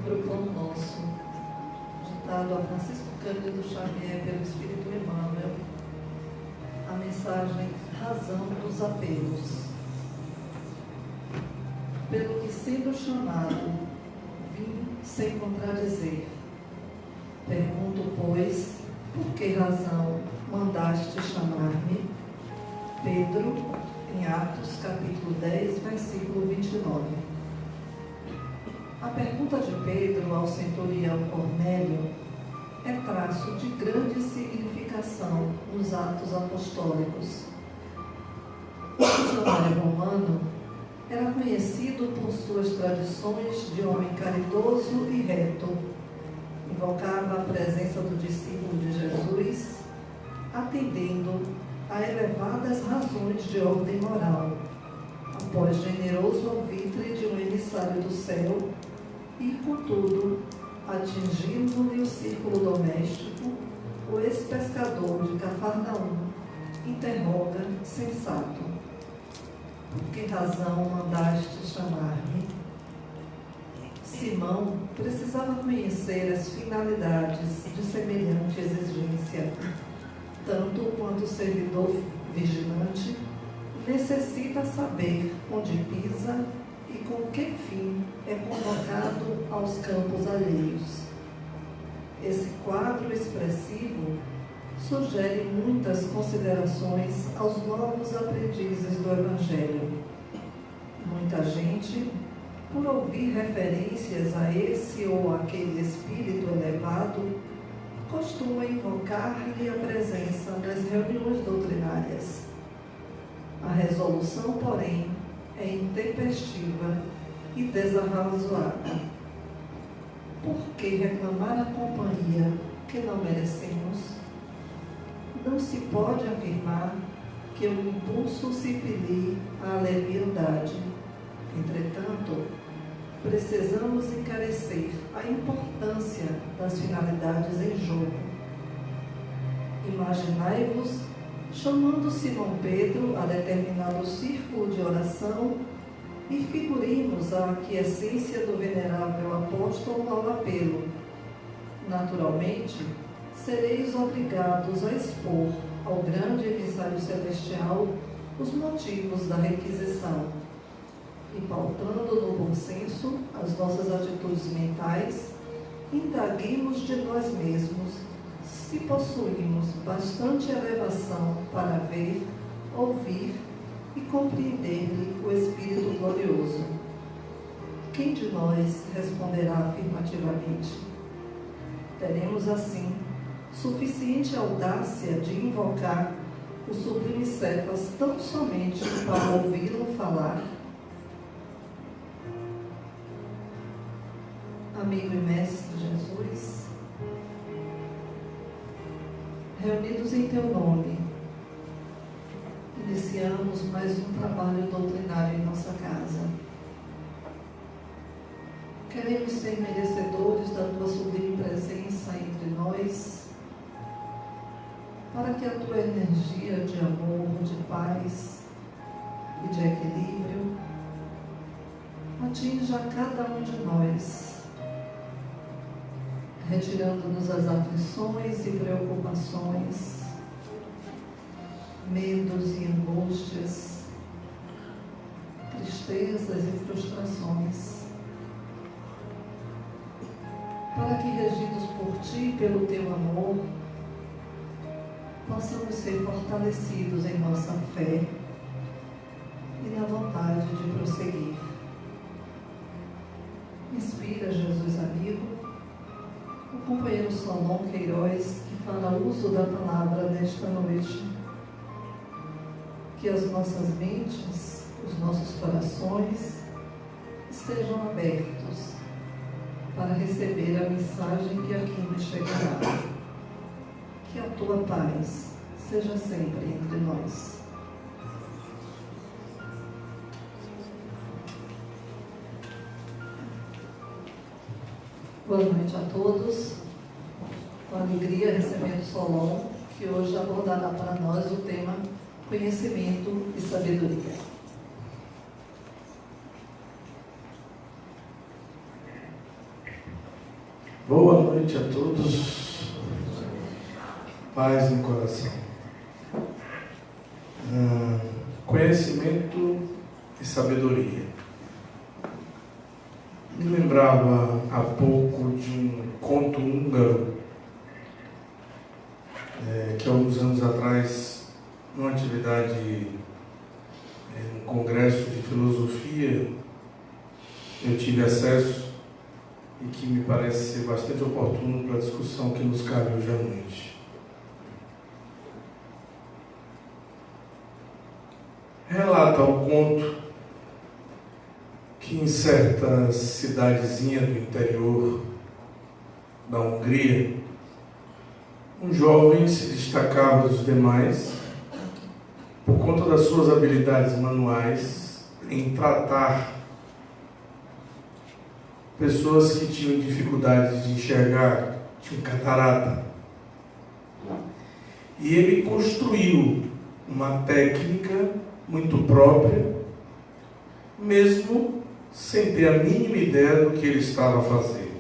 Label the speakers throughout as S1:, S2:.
S1: livro Pão Nosso, ditado a Francisco Cândido Xavier pelo Espírito Emmanuel, a mensagem Razão dos Apelos. Pelo que sendo chamado, vim sem contradizer. Pergunto, pois, por que razão mandaste chamar-me? Pedro, em Atos, capítulo 10, versículo 29. A pergunta de Pedro ao centurião Cornélio é traço de grande significação nos Atos Apostólicos. O missionário romano era conhecido por suas tradições de homem caridoso e reto. Invocava a presença do discípulo de Jesus, atendendo a elevadas razões de ordem moral, após generoso alvitre de um emissário do céu, e, contudo, atingindo-lhe o círculo doméstico, o ex-pescador de Cafarnaum interroga sensato: por que razão mandaste chamar-me? Simão precisava conhecer as finalidades de semelhante exigência, tanto quanto o servidor vigilante necessita saber onde pisa e com que fim é convocado aos campos alheios. Esse quadro expressivo sugere muitas considerações aos novos aprendizes do Evangelho. Muita gente, por ouvir referências a esse ou aquele espírito elevado, costuma invocar-lhe a presença nas reuniões doutrinárias. A resolução, porém, é intempestiva e desarrazoada. Por que reclamar a companhia que não merecemos? Não se pode afirmar que o impulso se filie à leviandade. Entretanto, precisamos encarecer a importância das finalidades em jogo. Imaginai-vos chamando Simão Pedro a determinado círculo de oração e figurimos a aquiescência do venerável apóstolo ao apelo. Naturalmente, sereis obrigados a expor ao grande emissário celestial os motivos da requisição. E, pautando no bom senso as nossas atitudes mentais, indaguemos de nós mesmos se possuímos bastante elevação para ver, ouvir e compreender-lhe o Espírito glorioso. Quem de nós responderá afirmativamente? Teremos, assim, suficiente audácia de invocar o sublime Cefas tão somente para ouvi-lo falar? Amigo e Mestre Jesus, reunidos em Teu nome, iniciamos mais um trabalho doutrinário em nossa casa. Queremos ser merecedores da Tua sublime presença entre nós, para que a Tua energia de amor, de paz e de equilíbrio atinja cada um de nós, retirando-nos as aflições e preocupações, medos e angústias, tristezas e frustrações, para que, regidos por Ti e pelo Teu amor, possamos ser fortalecidos em nossa fé e na vontade de prosseguir. Inspira, Jesus amigo, o companheiro Solon Queiroz, que fará uso da palavra nesta noite. Que as nossas mentes, os nossos corações estejam abertos para receber a mensagem que aqui nos chegará. Que a Tua paz seja sempre entre nós. Boa noite a todos. Com alegria recebendo Solon, que hoje abordará para nós o tema Conhecimento e Sabedoria.
S2: Boa noite a todos. Paz no coração. Conhecimento e sabedoria. Me lembrava há pouco de um conto húngaro que há alguns anos atrás, numa atividade, num congresso de filosofia, eu tive acesso e que me parece ser bastante oportuno para a discussão que nos cabe hoje à noite. Relata o conto que em certa cidadezinha do interior da Hungria, um jovem se destacava dos demais por conta das suas habilidades manuais em tratar pessoas que tinham dificuldades de enxergar, tinham catarata. E ele construiu uma técnica muito própria, mesmo sem ter a mínima ideia do que ele estava fazendo.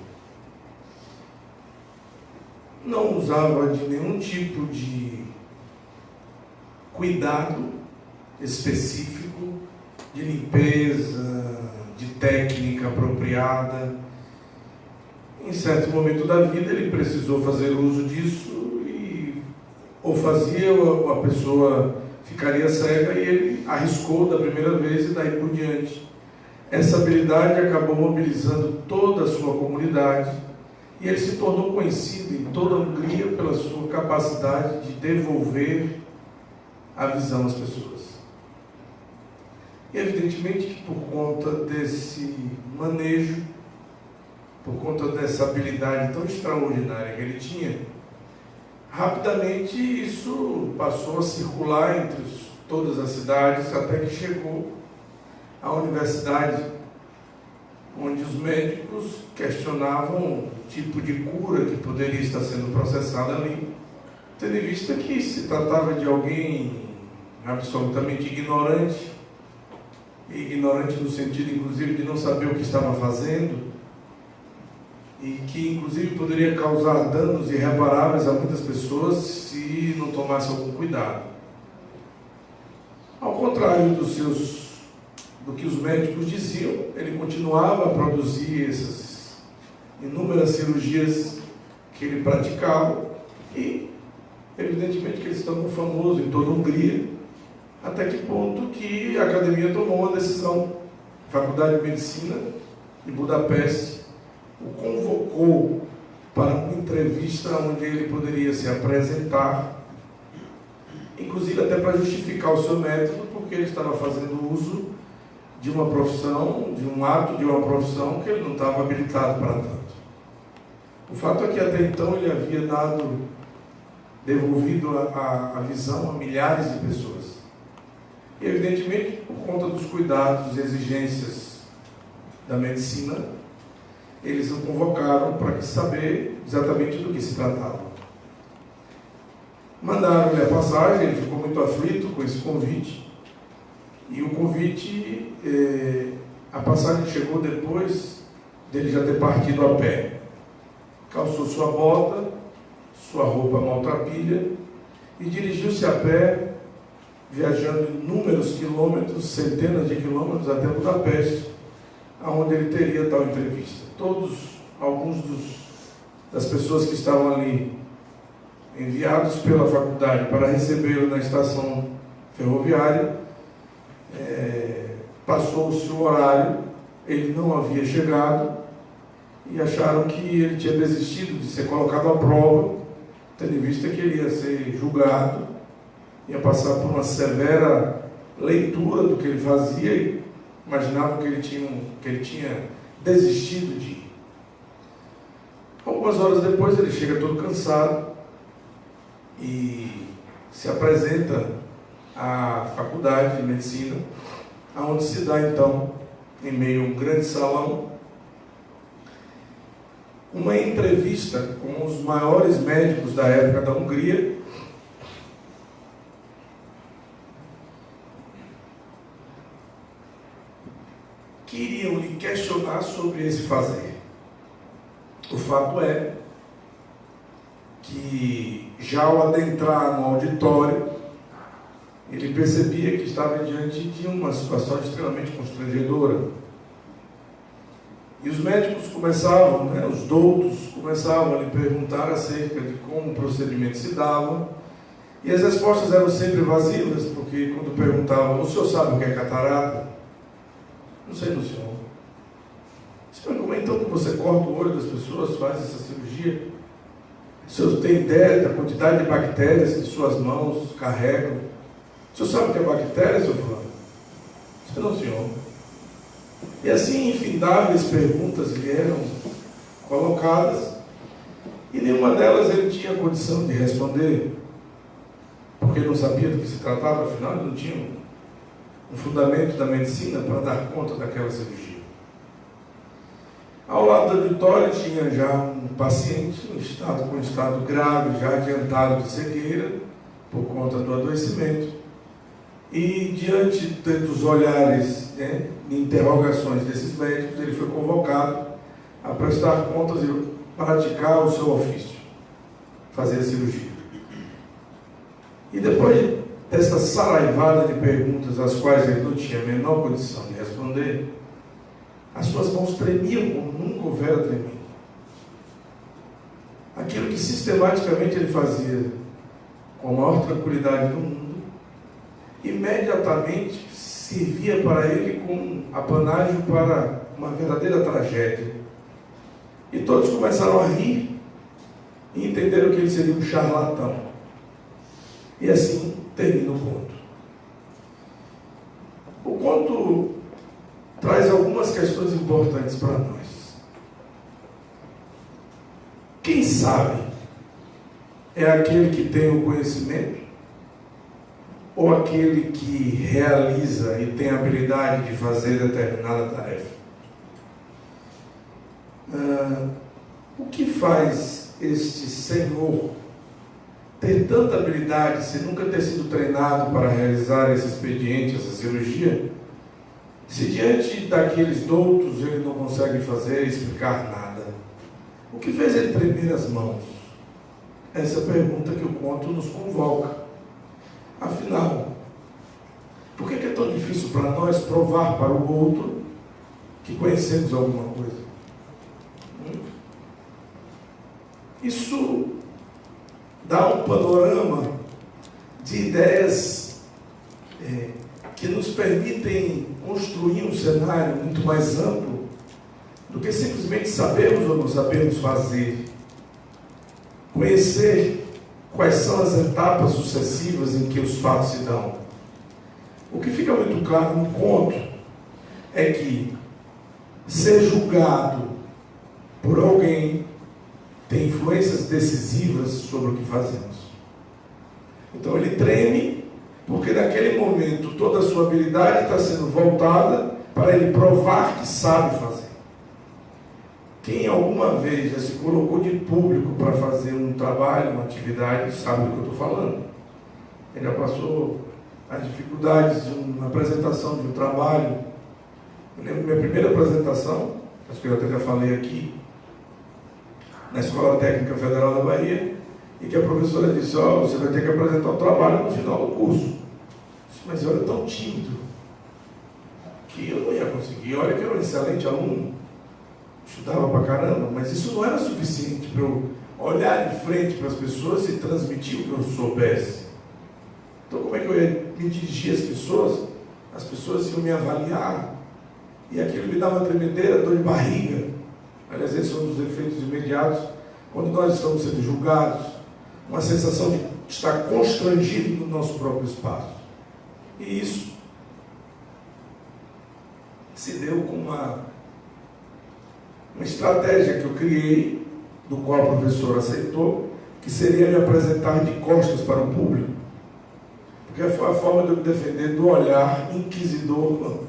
S2: Não usava de nenhum tipo de cuidado específico, de limpeza, de técnica apropriada. Em certo momento da vida ele precisou fazer uso disso e ou fazia ou a pessoa ficaria cega, e ele arriscou da primeira vez e daí por diante. Essa habilidade acabou mobilizando toda a sua comunidade e ele se tornou conhecido em toda a Hungria pela sua capacidade de devolver a visão às pessoas. E evidentemente que por conta desse manejo, por conta dessa habilidade tão extraordinária que ele tinha, rapidamente isso passou a circular entre todas as cidades, até que chegou à universidade, onde os médicos questionavam o tipo de cura que poderia estar sendo processada ali, tendo em vista que se tratava de alguém absolutamente ignorante, e ignorante no sentido inclusive de não saber o que estava fazendo, e que inclusive poderia causar danos irreparáveis a muitas pessoas se não tomasse algum cuidado. Ao contrário do que os médicos diziam, ele continuava a produzir essas inúmeras cirurgias que ele praticava, e evidentemente que ele se tornou famoso em toda a Hungria, até que ponto que a academia tomou uma decisão. A Faculdade de Medicina de Budapeste o convocou para uma entrevista onde ele poderia se apresentar, inclusive até para justificar o seu método, porque ele estava fazendo uso de uma profissão, de um ato de uma profissão que ele não estava habilitado para tanto. O fato é que até então ele havia devolvido a visão a milhares de pessoas. E evidentemente, por conta dos cuidados e exigências da medicina, eles o convocaram para saber exatamente do que se tratava. Mandaram-lhe a passagem, ele ficou muito aflito com esse convite, e o convite, a passagem chegou depois dele já ter partido a pé. Calçou sua bota, sua roupa maltrapilha, e dirigiu-se a pé, viajando inúmeros quilômetros, centenas de quilômetros até Budapeste, aonde ele teria tal entrevista. Alguns das pessoas que estavam ali, enviados pela faculdade para recebê-lo na estação ferroviária, passou-se o horário, ele não havia chegado, e acharam que ele tinha desistido de ser colocado à prova, tendo em vista que ele ia ser julgado, ia passar por uma severa leitura do que ele fazia, e imaginavam que ele tinha desistido de ir. Algumas horas depois ele chega todo cansado e se apresenta à Faculdade de Medicina, aonde se dá então, em meio a um grande salão, uma entrevista com os maiores médicos da época da Hungria, que iriam lhe questionar sobre esse fazer. O fato é que, já ao adentrar no auditório, ele percebia que estava diante de uma situação extremamente constrangedora. E os médicos começavam, os doutos começavam a lhe perguntar acerca de como o procedimento se dava, e as respostas eram sempre evasivas, porque quando perguntavam: o senhor sabe o que é catarata? Não sei, do senhor. Mas como é então que você corta o olho das pessoas, faz essa cirurgia? O senhor tem ideia da quantidade de bactérias que suas mãos carregam? O senhor sabe o que é bactéria, seu fulano? Você não, senhor. E assim, infindáveis perguntas lhe eram colocadas, e nenhuma delas ele tinha condição de responder, porque não sabia do que se tratava, afinal ele não tinha um fundamento da medicina para dar conta daquela cirurgia. Ao lado do auditório tinha já um paciente com estado grave, já adiantado de cegueira, por conta do adoecimento. E diante dos olhares, de interrogações desses médicos, ele foi convocado a prestar contas e praticar o seu ofício, fazer a cirurgia. E depois dessa saraivada de perguntas, às quais ele não tinha a menor condição de responder, as suas mãos tremiam como nunca houvera tremido. Aquilo que sistematicamente ele fazia com a maior tranquilidade do mundo, imediatamente servia para ele como apanágio para uma verdadeira tragédia. E todos começaram a rir e entenderam que ele seria um charlatão. E assim termina o conto. O conto traz algumas questões importantes para nós. Quem sabe é aquele que tem o conhecimento, ou aquele que realiza e tem a habilidade de fazer determinada tarefa? O que faz este senhor ter tanta habilidade, se nunca ter sido treinado para realizar esse expediente, essa cirurgia, se diante daqueles doutos ele não consegue fazer, explicar nada? O que fez ele tremer as mãos? Essa é a pergunta que o conto nos convoca. Afinal, por que é tão difícil para nós provar para o outro que conhecemos alguma coisa? Isso dá um panorama de ideias que nos permitem construir um cenário muito mais amplo do que simplesmente sabermos ou não sabermos fazer. Conhecer quais são as etapas sucessivas em que os fatos se dão. O que fica muito claro no conto é que ser julgado por alguém tem influências decisivas sobre o que fazemos. Então ele treme, porque naquele momento toda a sua habilidade está sendo voltada para ele provar que sabe fazer. Quem alguma vez já se colocou de público para fazer um trabalho, uma atividade, sabe do que eu estou falando. Ele já passou as dificuldades de uma apresentação de um trabalho. Eu lembro da minha primeira apresentação, acho que eu até já falei aqui, na Escola Técnica Federal da Bahia, e que a professora disse: você vai ter que apresentar o trabalho no final do curso. Mas eu era tão tímido que eu não ia conseguir. Olha que eu era um excelente aluno, estudava pra caramba, mas isso não era suficiente para eu olhar de frente para as pessoas e transmitir o que eu soubesse. Então como é que eu ia me dirigir às pessoas? As pessoas iam me avaliar, e aquilo me dava tremedeira, dor de barriga. Aliás, esses são os efeitos imediatos quando nós estamos sendo julgados, uma sensação de estar constrangido no nosso próprio espaço. E isso se deu com uma estratégia que eu criei, do qual a professora aceitou, que seria me apresentar de costas para o público, porque foi a forma de eu me defender do olhar inquisidor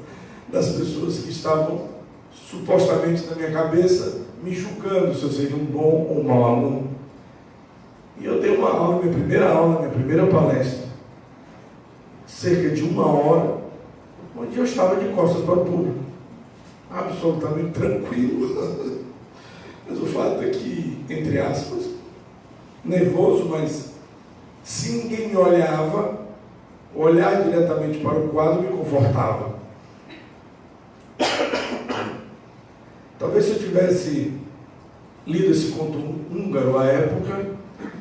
S2: das pessoas que estavam supostamente na minha cabeça me julgando se eu seria um bom ou um mau aluno. E eu dei uma aula, minha primeira palestra, cerca de 1 hora, onde eu estava de costas para o público, absolutamente tranquilo. Mas o fato é que, entre aspas, nervoso, mas se ninguém me olhava, olhar diretamente para o quadro me confortava. Talvez se eu tivesse lido esse conto húngaro à época,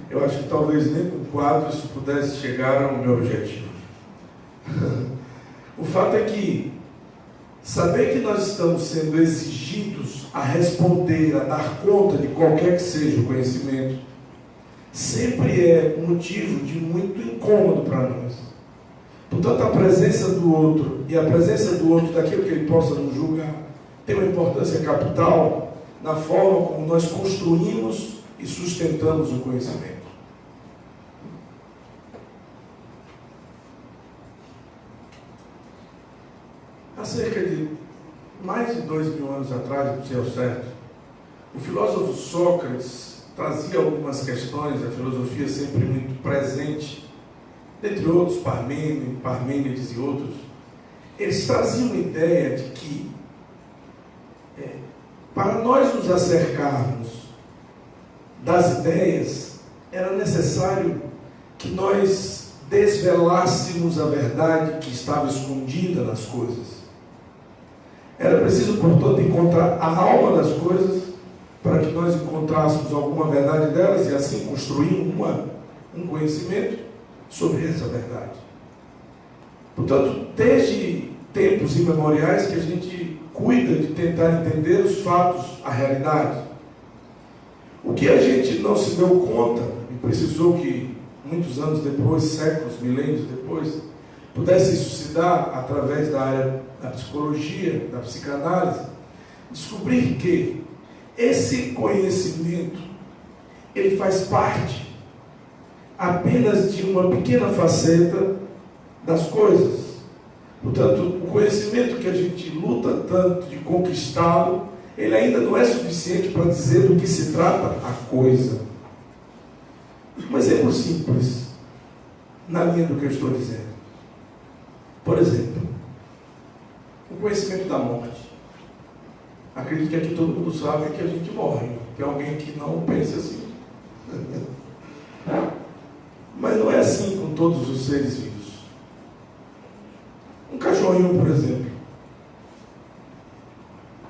S2: eu acho que talvez nem com o quadro isso pudesse chegar ao meu objetivo. O fato é que saber que nós estamos sendo exigidos a responder, a dar conta de qualquer que seja o conhecimento, sempre é um motivo de muito incômodo para nós. Portanto, a presença do outro e a presença do outro daquilo que ele possa nos julgar tem uma importância capital na forma como nós construímos e sustentamos o conhecimento. Há cerca de mais de 2000 anos atrás, não sei ao certo, o filósofo Sócrates trazia algumas questões, a filosofia sempre muito presente, dentre outros, Parmênides e outros. Eles traziam a ideia de que, para nós nos acercarmos das ideias, era necessário que nós desvelássemos a verdade que estava escondida nas coisas. Era preciso, portanto, encontrar a alma das coisas para que nós encontrássemos alguma verdade delas e assim construir um conhecimento sobre essa verdade. Portanto, desde tempos imemoriais que a gente cuida de tentar entender os fatos, a realidade. O que a gente não se deu conta e precisou que muitos anos depois, séculos, milênios depois, pudesse isso se dar através da área da psicologia, da psicanálise, descobrir que esse conhecimento, ele faz parte apenas de uma pequena faceta das coisas. Portanto, o conhecimento que a gente luta tanto de conquistá-lo, ele ainda não é suficiente para dizer do que se trata a coisa. Um exemplo simples, na linha do que eu estou dizendo. Por exemplo, o conhecimento da morte. Acredito que aqui todo mundo sabe que a gente morre. Tem alguém que não pensa assim. Mas não é assim com todos os seres vivos. Um cachorrinho, por exemplo.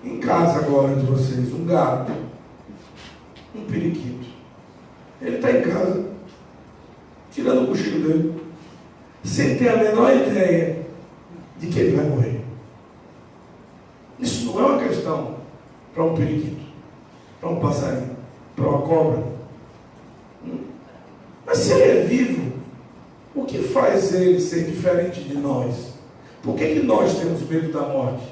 S2: Em casa agora de vocês, um gato, um periquito. Ele está em casa, tirando o cochilo dele, sem ter a menor ideia de que ele vai morrer. Isso não é uma questão para um periquito, para um passarinho, para uma cobra. Mas se ele é vivo, o que faz ele ser diferente de nós? Por que nós temos medo da morte?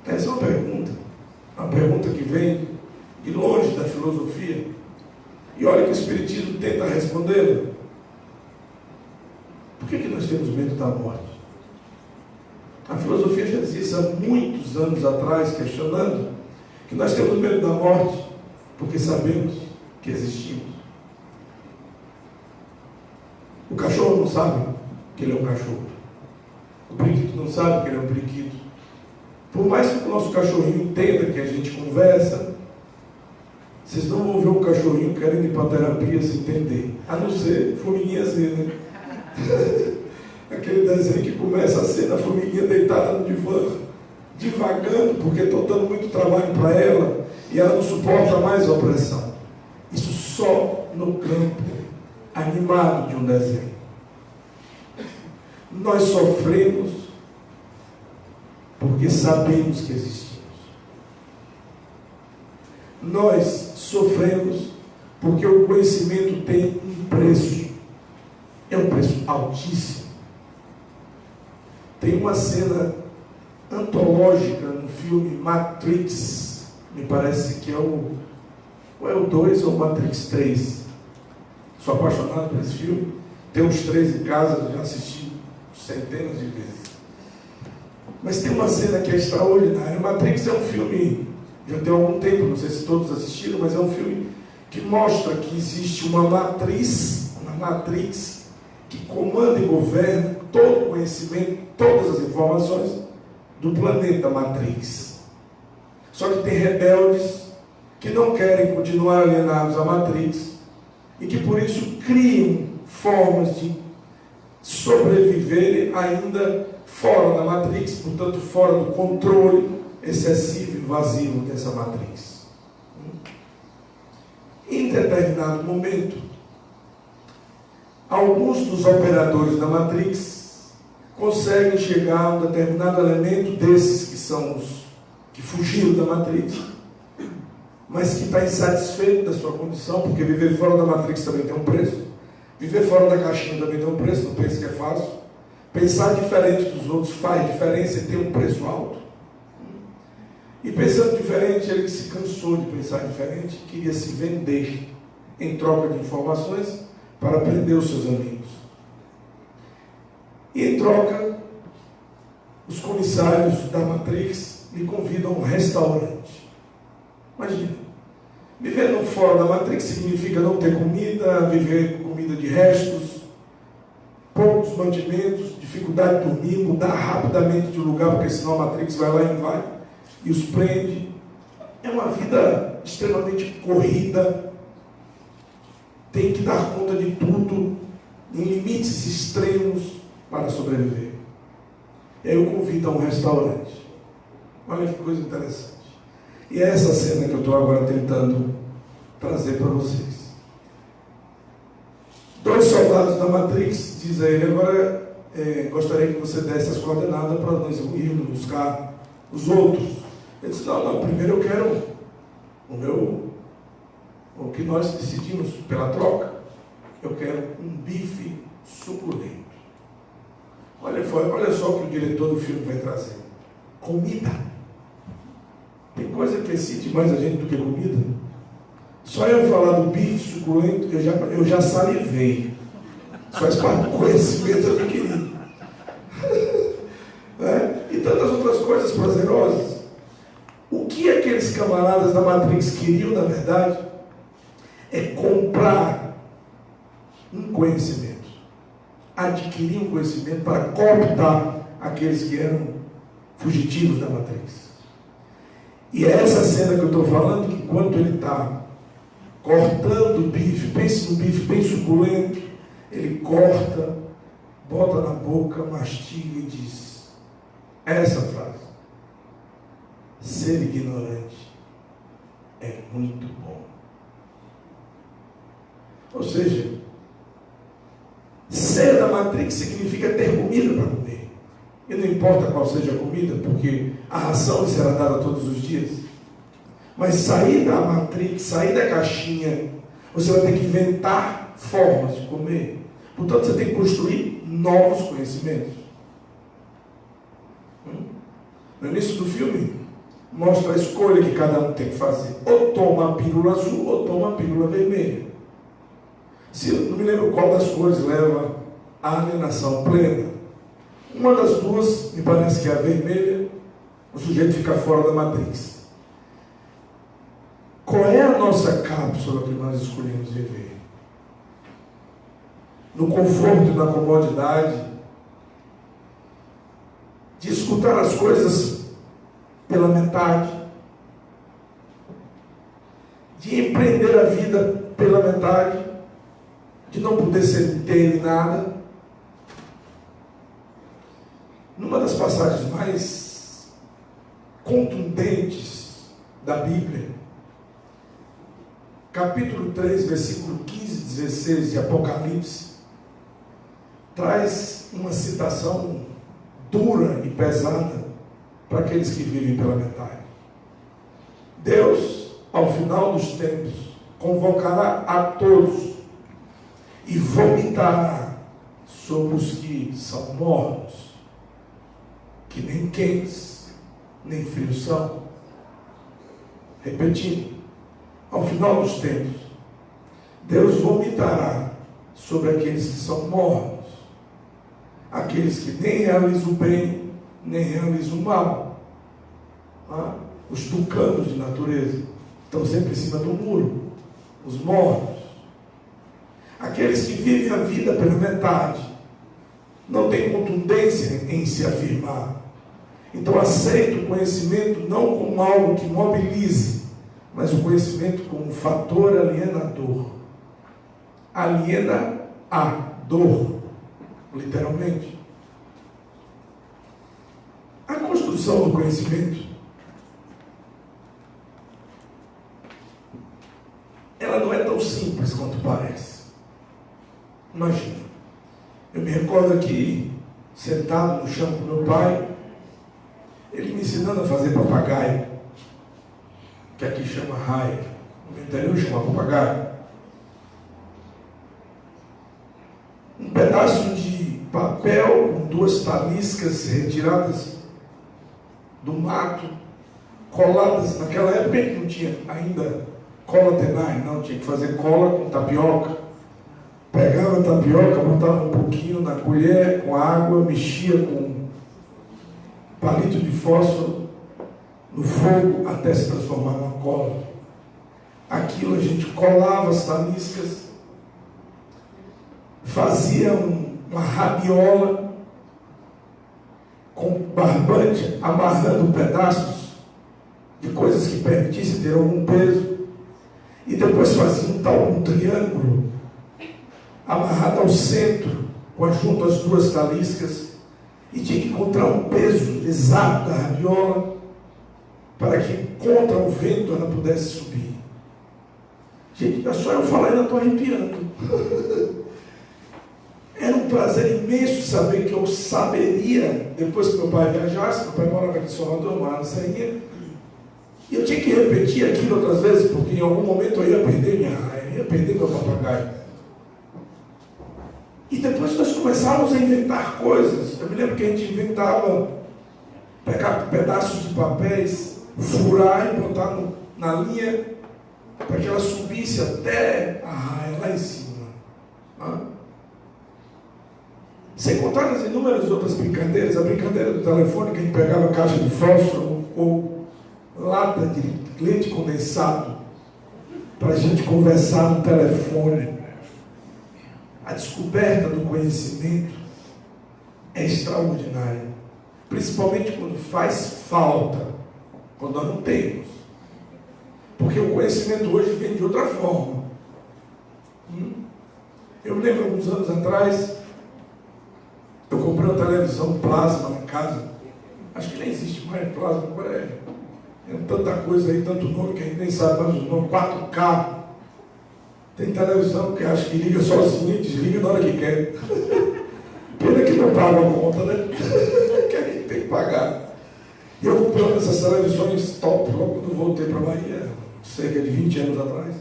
S2: Essa é uma pergunta que vem de longe da filosofia. E olha que o Espiritismo tenta respondê-la. Por que nós temos medo da morte? A filosofia já dizia isso há muitos anos atrás, questionando que nós temos medo da morte porque sabemos que existimos. O cachorro não sabe que ele é um cachorro. O periquito não sabe que ele é um periquito. Por mais que o nosso cachorrinho entenda que a gente conversa, vocês não vão ver um cachorrinho querendo ir para a terapia sem entender. A não ser formiguinha Z, né? Aquele desenho que começa a ser a formiguinha deitada no divã, divagando, porque estou dando muito trabalho para ela e ela não suporta mais a opressão. Isso só no campo animado de um desenho. Nós sofremos porque sabemos que existimos. Nós sofremos porque o conhecimento tem um preço. É um preço altíssimo. Tem uma cena antológica no filme Matrix, me parece que é o 2 ou Matrix 3. Sou apaixonado por esse filme. Tem os 3 em casa, já assisti centenas de vezes. Mas tem uma cena que é extraordinária. Matrix é um filme, já tem algum tempo, não sei se todos assistiram, mas é um filme que mostra que existe uma matriz que comanda e governa todo o conhecimento, todas as informações do planeta Matrix. Só que tem rebeldes que não querem continuar alienados à Matrix e que por isso criam formas de sobreviverem ainda fora da Matrix, portanto fora do controle excessivo e invasivo dessa Matrix. Em determinado momento, alguns dos operadores da Matrix conseguem chegar a um determinado elemento desses que são os que fugiram da Matrix, mas que está insatisfeito da sua condição, porque viver fora da Matrix também tem um preço. Viver fora da caixinha também tem um preço, não pense que é fácil. Pensar diferente dos outros faz diferença e tem um preço alto. E pensando diferente, ele se cansou de pensar diferente, queria se vender em troca de informações para prender os seus amigos. E em troca, os comissários da Matrix lhe convidam a um restaurante. Imagina, viver fora da Matrix significa não ter comida, viver com comida de restos, poucos mantimentos, dificuldade de dormir, mudar rapidamente de lugar, porque senão a Matrix vai lá e vai e os prende. É uma vida extremamente corrida, tem que dar conta de tudo, em limites extremos para sobreviver. E aí eu convido a um restaurante. Olha que coisa interessante. E é essa cena que eu estou agora tentando trazer para vocês. 2 soldados da Matrix dizem a ele: agora gostaria que você desse as coordenadas para nós irmos buscar os outros. Ele disse: não, primeiro eu quero o que nós decidimos pela troca. Eu quero um bife suculento. Olha só o que o diretor do filme vai trazer: comida. Tem coisa que excite mais a gente do que comida. Só eu falar do bife suculento, eu já salivei. Só faz parte do conhecimento adquirido. E tantas outras coisas prazerosas. O que aqueles camaradas da Matrix queriam, na verdade, é comprar um conhecimento. Adquirir um conhecimento para cooptar aqueles que eram fugitivos da Matrix. E é essa cena que eu estou falando, que enquanto ele está cortando o bife, pense no bife bem suculento, ele corta, bota na boca, mastiga e diz essa frase: ser ignorante é muito bom. Ou seja, ser da Matrix significa ter comida para comer. E não importa qual seja a comida, porque a ração lhe será dada todos os dias. Mas sair da Matrix, sair da caixinha, você vai ter que inventar formas de comer. Portanto, você tem que construir novos conhecimentos. No início do filme, mostra a escolha que cada um tem que fazer. Ou toma a pílula azul, ou toma a pílula vermelha. Se eu não me lembro qual das cores leva à alienação plena. Uma das duas, me parece que é a vermelha, o sujeito fica fora da Matrix. Qual é a nossa cápsula que nós escolhemos viver? No conforto e na comodidade de escutar as coisas pela metade, de empreender a vida pela metade, de não poder ser inteiro em nada. Numa das passagens mais contundentes da Bíblia, capítulo 3, versículo 15 e 16 de Apocalipse, traz uma citação dura e pesada para aqueles que vivem pela metade. Deus, ao final dos tempos, convocará a todos e vomitará sobre os que são mornos, que nem quentes, nem frios são. Repetindo, ao final dos tempos, Deus vomitará sobre aqueles que são mornos, aqueles que nem realizam o bem, nem realizam o mal. Os tucanos de natureza estão sempre em cima do muro, os mornos. Aqueles que vivem a vida pela metade, não têm contundência em se afirmar. Então aceita o conhecimento não como algo que mobilize, mas o conhecimento como fator alienador. Aliena a dor, literalmente. A construção do conhecimento, ela não é tão simples quanto parece. Imagina, eu me recordo aqui, sentado no chão com meu pai, ele me ensinando a fazer papagaio, que aqui chama raia, no interior chama papagaio. Um pedaço de papel com 2 taliscas retiradas do mato, coladas. Naquela época não tinha ainda cola tenai, não, tinha que fazer cola com tapioca. Pegava a tapioca, botava um pouquinho na colher com água, mexia com palito de fósforo no fogo até se transformar numa cola. Aquilo a gente colava as taliscas, fazia uma rabiola com barbante, amarrando pedaços de coisas que permitissem ter algum peso, e depois fazia um triângulo amarrado ao centro, junto às 2 taliscas, e tinha que encontrar um peso exato da rabiola para que contra o vento ela pudesse subir. Gente, é só eu falar e eu estou arrepiando. Era um prazer imenso saber que eu saberia, depois que meu pai viajasse, meu pai morava aqui em Salvador, eu morava na Serrinha, e eu tinha que repetir aquilo outras vezes, porque em algum momento eu ia perder minha raia, ia perder meu papagaio. E depois nós começávamos a inventar coisas. Eu me lembro que a gente inventava pegar pedaços de papéis, furar e botar na linha para que ela subisse até a raia lá em cima. Sem contar as inúmeras outras brincadeiras, a brincadeira do telefone, que a gente pegava caixa de fósforo ou lata de leite condensado para a gente conversar no telefone. A descoberta do conhecimento é extraordinária, principalmente quando faz falta, quando nós não temos. Porque o conhecimento hoje vem de outra forma. Eu me lembro, alguns anos atrás, eu comprei uma televisão plasma na casa. Acho que nem existe mais plasma, agora é tanta coisa aí, tanto nome que a gente nem sabe mais o nome, 4K. Tem televisão que acho que liga sozinha e desliga na hora que quer. Pena que não paga a conta, né? Que a gente tem que pagar. E eu comprei uma dessas televisões top logo quando voltei para a Bahia, cerca de 20 anos atrás.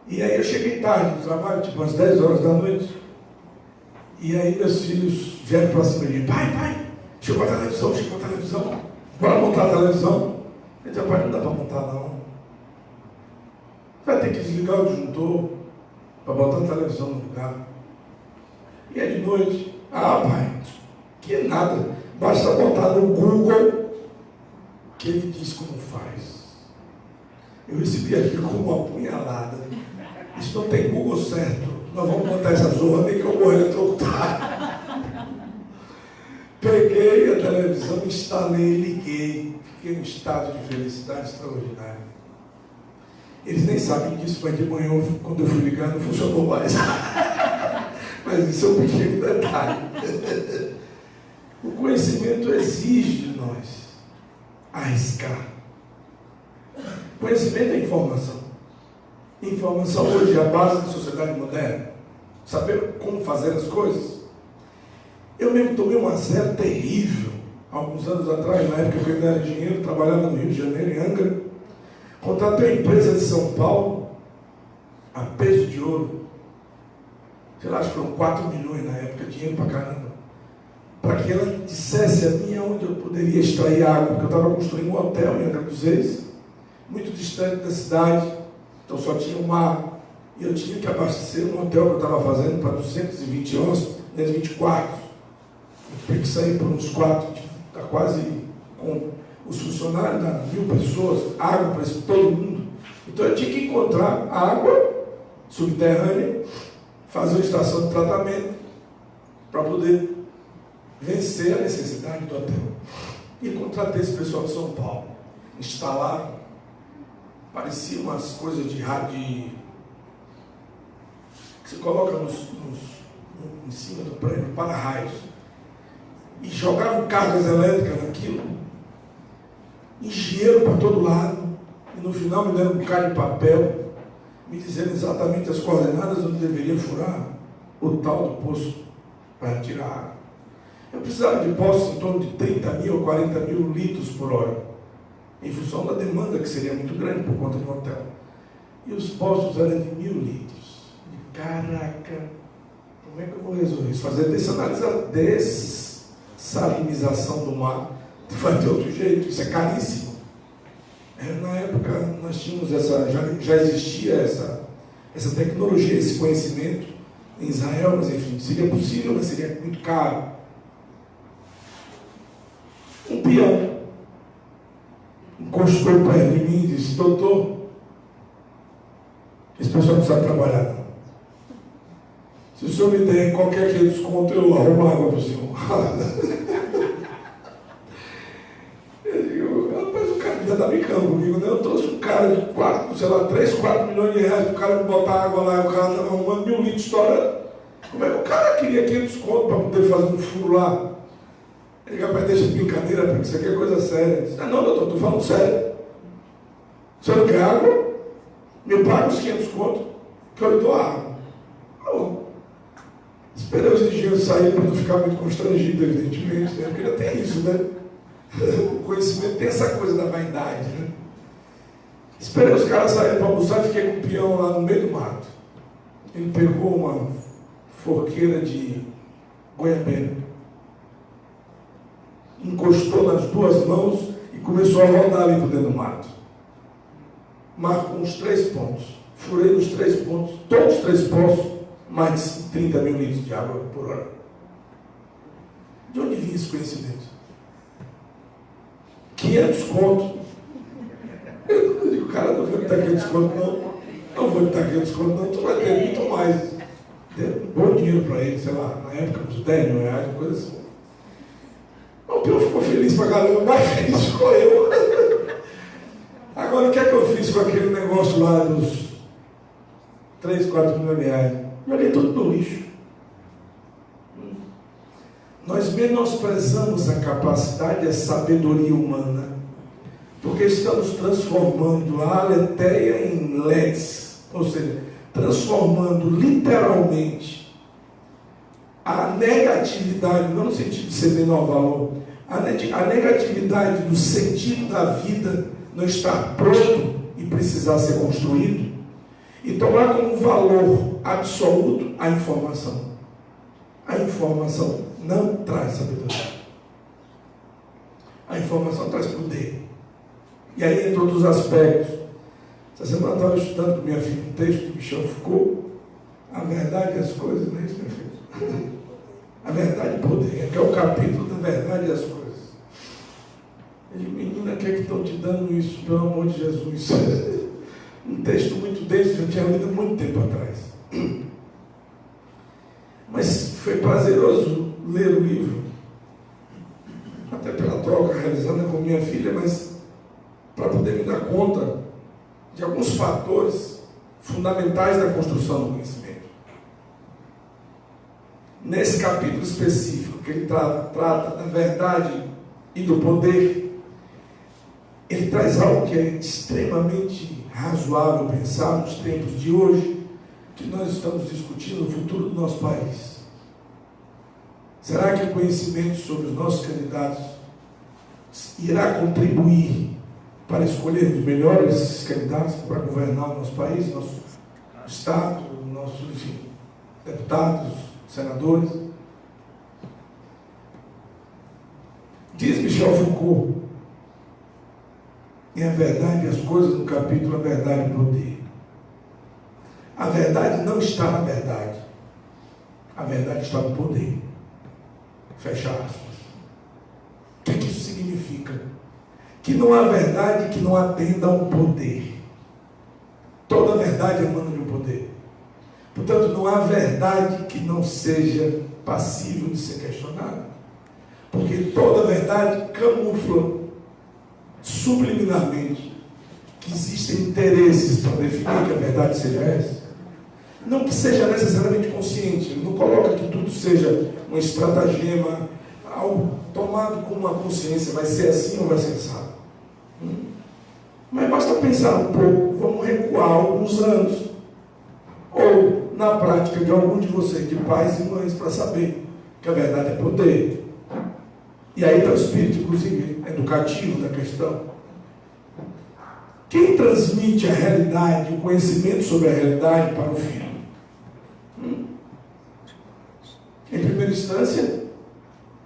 S2: E aí eu cheguei tarde no trabalho, tipo às 10 horas da noite. E aí meus filhos vieram para cima de mim: pai, chegou a televisão, bora montar a televisão. Eu disse: pai, não dá para montar não. Vai ter que desligar o disjuntor para botar a televisão no lugar. E aí de noite: pai, que nada, basta botar no Google que ele diz como faz. Eu recebi aquilo como uma punhalada. Isso não tem Google certo. Nós vamos montar essa zorra, nem que eu morra eletrocutado. Peguei a televisão, instalei, liguei. Fiquei num estado de felicidade extraordinário. Eles nem sabem disso, mas de manhã, quando eu fui ligar, não funcionou mais. Mas isso é um pequeno detalhe. O conhecimento exige de nós arriscar. Conhecimento é informação. Informação hoje é a base da sociedade moderna. Saber como fazer as coisas. Eu mesmo tomei um azar terrível, alguns anos atrás, na época que eu ainda era engenheiro, trabalhava no Rio de Janeiro, em Angra. Contratei uma empresa de São Paulo, a peso de ouro. Sei lá, acho que foram 4 milhões na época, dinheiro pra caramba. Para que ela dissesse a mim onde eu poderia extrair água, porque eu estava construindo um hotel em Angra dos Reis, muito distante da cidade, então só tinha um mar, e eu tinha que abastecer um hotel que eu estava fazendo para 220 hóspedes, 220 quartos. Eu tinha que sair por uns 4, está quase com os funcionários, 1.000 pessoas, água para todo mundo. Então eu tinha que encontrar água subterrânea, fazer uma estação de tratamento para poder vencer a necessidade do hotel. E contratei esse pessoal de São Paulo. Instalaram, parecia umas coisas de rádio que você coloca em cima do prédio, para-raios, e jogavam cargas elétricas naquilo, engenheiro para todo lado, e no final me deram um bocado de papel, me dizendo exatamente as coordenadas onde deveria furar o tal do poço para tirar água. Eu precisava de poços em torno de 30 mil ou 40 mil litros por hora, em função da demanda que seria muito grande por conta do hotel. E os poços eram de 1000 litros. Caraca, como é que eu vou resolver isso? Fazer dessalinização do mar, vai ter outro jeito, isso é caríssimo. Na época nós tínhamos já existia essa tecnologia, esse conhecimento em Israel, mas enfim, seria possível, mas seria muito caro. Um peão encostou perto de mim e disse: doutor, esse pessoal não sabe trabalhar não. Se o senhor me der qualquer que desconto, eu arrumo água para o senhor. Eu digo: rapaz, o cara já está brincando comigo, né? Eu trouxe um cara de 3, 4 milhões de reais para o cara me botar água lá, o cara estava arrumando 1000 litros estourando. Como é que o cara queria 500 conto para poder fazer um furo lá? Ele diz: rapaz, deixa de brincadeira, porque isso aqui é coisa séria. Eu disse: não, doutor, estou falando sério. O senhor não quer água? Me paga os 500 conto, que eu lhe dou a água. Tá bom. Esperei os engenheiros saírem para não ficar muito constrangido, evidentemente, né? Porque já tem isso, né? O conhecimento tem essa coisa da vaidade, né? Esperei os caras saírem para almoçar e fiquei com o peão lá no meio do mato. Ele pegou uma forqueira de goiabeira, encostou nas duas mãos e começou a rodar ali por dentro do mato. Marcou uns 3 pontos. Furei nos 3 pontos, todos os 3 pontos, mais de 30 mil litros de água por hora. De onde vinha esse conhecimento? 500 contos. Eu digo: cara, não vou me dar 500 contos não. Não vou me dar 500 contos não, tu vai ter muito mais. Deu bom dinheiro para ele, sei lá, na época uns 10 mil reais, uma coisa assim. O peão ficou feliz pra caramba, mais feliz ficou eu. Agora, o que é que eu fiz com aquele negócio lá dos 3, 4 mil reais? Joguei tudo no lixo. Nós menosprezamos a capacidade e a sabedoria humana, porque estamos transformando a aletheia em LEDs, ou seja, transformando literalmente a negatividade, não no sentido de ser menor valor, a negatividade do sentido da vida não estar pronto e precisar ser construído, e tomar como valor absoluto a informação. A informação não traz sabedoria. A informação traz poder. E aí entra outros aspectos. Essa semana eu estava estudando com minha filha um texto de Michel Foucault, A Verdade e as Coisas, não é isso, minha filha? A Verdade e Poder, que é o capítulo da Verdade e as Coisas. Eu digo: menina, o que é que estão te dando isso, pelo amor de Jesus? Um texto muito denso, eu tinha lido há muito tempo atrás. Mas foi prazeroso ler o livro, até pela troca realizada com minha filha, mas para poder me dar conta de alguns fatores fundamentais da construção do conhecimento. Nesse capítulo específico, que ele trata da verdade e do poder, ele traz algo que é extremamente razoável pensar nos tempos de hoje, que nós estamos discutindo o futuro do nosso país. Será que o conhecimento sobre os nossos candidatos irá contribuir para escolher os melhores candidatos para governar o nosso país, nosso Estado, nossos, enfim, deputados, senadores? Diz Michel Foucault, em A Verdade e as Coisas, no capítulo A Verdade e o Poder: a verdade não está na verdade, a verdade está no poder. Fecha aspas. O que isso significa? Que não há verdade que não atenda a um poder. Toda verdade emana de um poder. Portanto, não há verdade que não seja passível de ser questionada.
S3: Porque toda verdade camufla subliminarmente que existem interesses para definir que a verdade seja essa. Não que seja necessariamente consciente, ele não coloca que tudo seja um estratagema, algo tomado com uma consciência, vai ser assim ou vai ser assado. Mas basta pensar um pouco, vamos recuar alguns anos, ou na prática de algum de vocês, de pais e mães, para saber que a verdade é poder. E aí está o espírito, inclusive, educativo da questão. Quem transmite a realidade, o conhecimento sobre a realidade para o filho? Em primeira instância,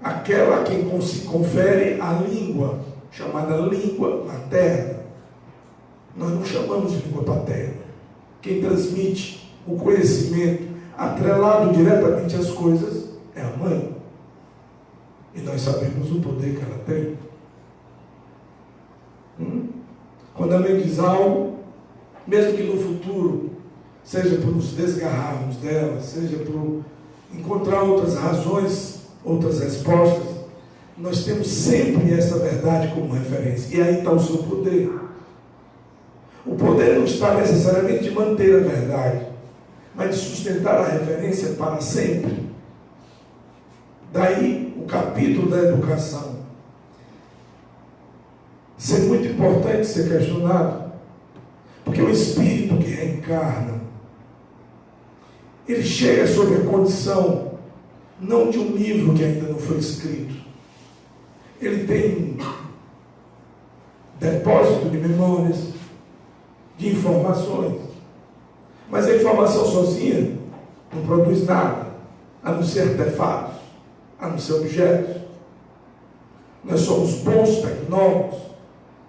S3: aquela a quem se confere a língua, chamada língua materna. Nós não chamamos de língua paterna. Quem transmite o conhecimento atrelado diretamente às coisas é a mãe. E nós sabemos o poder que ela tem. Quando a mãe diz algo, mesmo que no futuro, seja por nos desgarrarmos dela, seja por encontrar outras razões, outras respostas, nós temos sempre essa verdade como referência. E aí está o seu poder. O poder não está necessariamente de manter a verdade, mas de sustentar a referência para sempre. Daí o capítulo da educação ser muito importante ser questionado, porque o espírito que reencarna, ele chega sob a condição não de um livro que ainda não foi escrito. Ele tem depósito de memórias, de informações, mas a informação sozinha não produz nada, a não ser artefatos, a não ser objetos. Nós somos bons tecnólogos,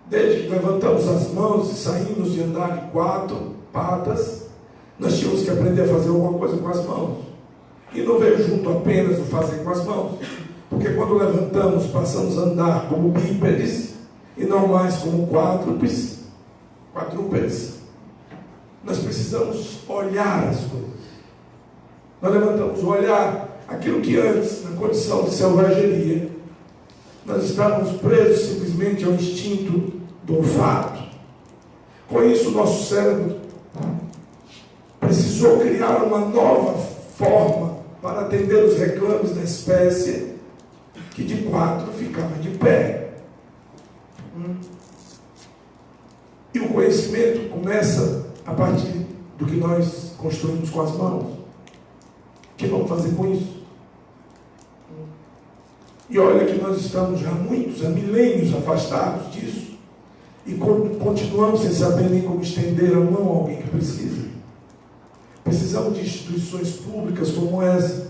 S3: desde que levantamos as mãos e saímos de andar de 4 patas, nós tínhamos que aprender a fazer alguma coisa com as mãos. E não veio junto apenas o fazer com as mãos, porque quando levantamos, passamos a andar como bípedes e não mais como quadrúpedes. Nós precisamos olhar as coisas. Nós levantamos o olhar, aquilo que antes, na condição de selvageria, nós estávamos presos simplesmente ao instinto do olfato. Com isso, o nosso cérebro precisou criar uma nova forma para atender os reclames da espécie que de 4 ficava de pé. E o conhecimento começa a partir do que nós construímos com as mãos. O que vamos fazer com isso? E olha que nós estamos já há milênios afastados disso. E continuamos sem saber nem como estender a mão a alguém que precisa. Precisamos de instituições públicas como essa,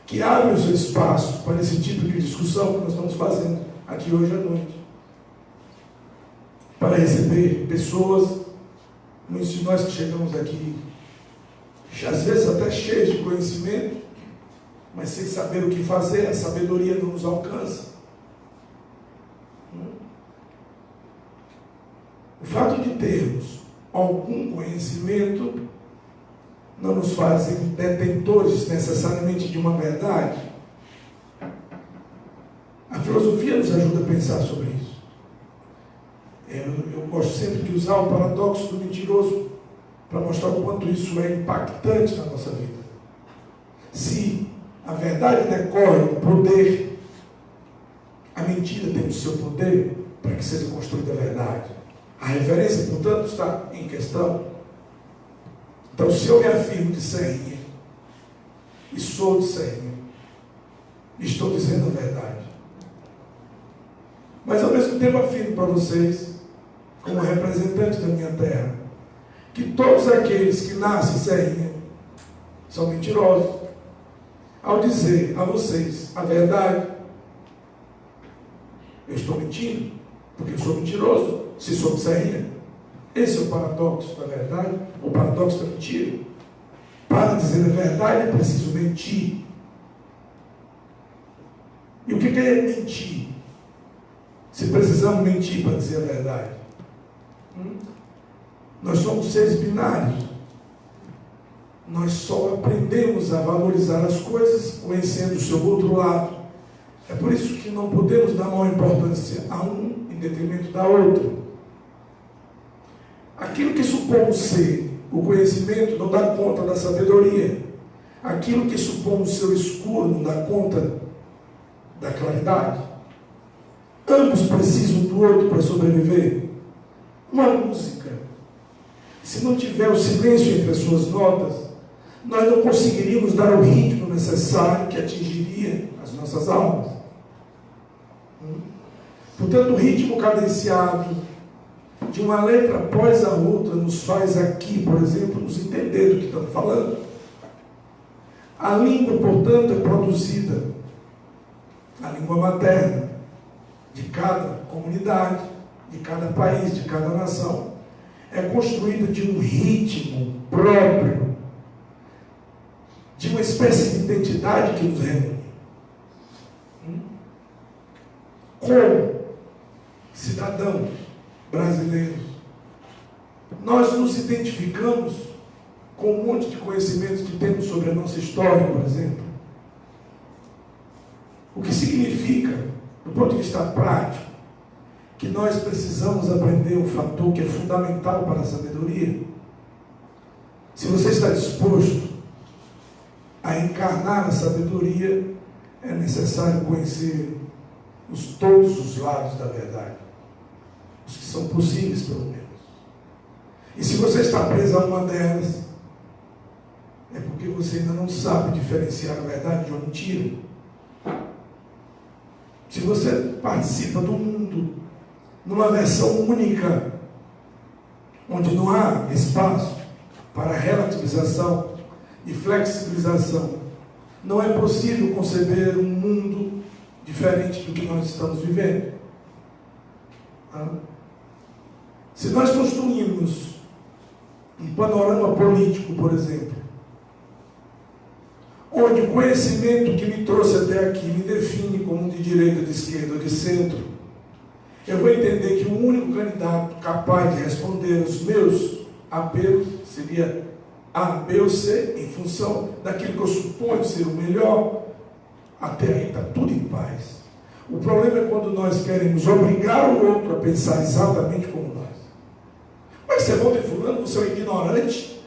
S3: que abrem o seu espaço para esse tipo de discussão que nós estamos fazendo aqui hoje à noite. Para receber pessoas, muitos de nós que chegamos aqui, às vezes até cheios de conhecimento, mas sem saber o que fazer, a sabedoria não nos alcança. O fato de termos algum conhecimento não nos fazem detentores necessariamente de uma verdade. A filosofia nos ajuda a pensar sobre isso. Eu gosto sempre de usar o paradoxo do mentiroso para mostrar o quanto isso é impactante na nossa vida. Se a verdade decorre do poder, a mentira tem o seu poder para que seja construída a verdade. A referência, portanto, está em questão. Então, se eu me afirmo de Serrinha, e sou de Serrinha, estou dizendo a verdade. Mas, ao mesmo tempo, afirmo para vocês, como representante da minha terra, que todos aqueles que nascem em Serrinha são mentirosos. Ao dizer a vocês a verdade, eu estou mentindo, porque eu sou mentiroso, se sou de Serrinha. Esse é o paradoxo da verdade, o paradoxo da mentira. Para dizer a verdade é preciso mentir. E o que é mentir? Se precisamos mentir para dizer a verdade. Nós somos seres binários. Nós só aprendemos a valorizar as coisas conhecendo o seu outro lado. É por isso que não podemos dar maior importância a um em detrimento da outra. Aquilo que supomos ser o conhecimento não dá conta da sabedoria. Aquilo que supomos ser o escuro não dá conta da claridade. Ambos precisam do outro para sobreviver. Uma música, se não tiver o silêncio entre as suas notas, nós não conseguiríamos dar o ritmo necessário que atingiria as nossas almas. Portanto, o ritmo cadenciado de uma letra após a outra nos faz aqui, por exemplo, nos entender do que estamos falando. A língua, portanto, é produzida, a língua materna, de cada comunidade, de cada país, de cada nação, é construída de um ritmo próprio, de uma espécie de identidade que nos reúne. Como cidadãos brasileiros, nós nos identificamos com um monte de conhecimentos que temos sobre a nossa história, por exemplo. O que significa, do ponto de vista prático, que nós precisamos aprender um fator que é fundamental para a sabedoria. Se você está disposto a encarnar a sabedoria, é necessário conhecer todos os lados da verdade, os que são possíveis, pelo menos. E se você está preso a uma delas, é porque você ainda não sabe diferenciar a verdade de uma mentira. Se você participa do mundo numa versão única, onde não há espaço para relativização e flexibilização, não é possível conceber um mundo diferente do que nós estamos vivendo. Se nós construímos um panorama político, por exemplo, onde o conhecimento que me trouxe até aqui me define como um de direita, de esquerda ou de centro, eu vou entender que o único candidato capaz de responder aos meus apelos seria A, B ou C, em função daquilo que eu suponho ser o melhor. Até aí está tudo em paz. O problema é quando nós queremos obrigar o outro a pensar exatamente como nós. Mas você vota em fulano, você é um ignorante.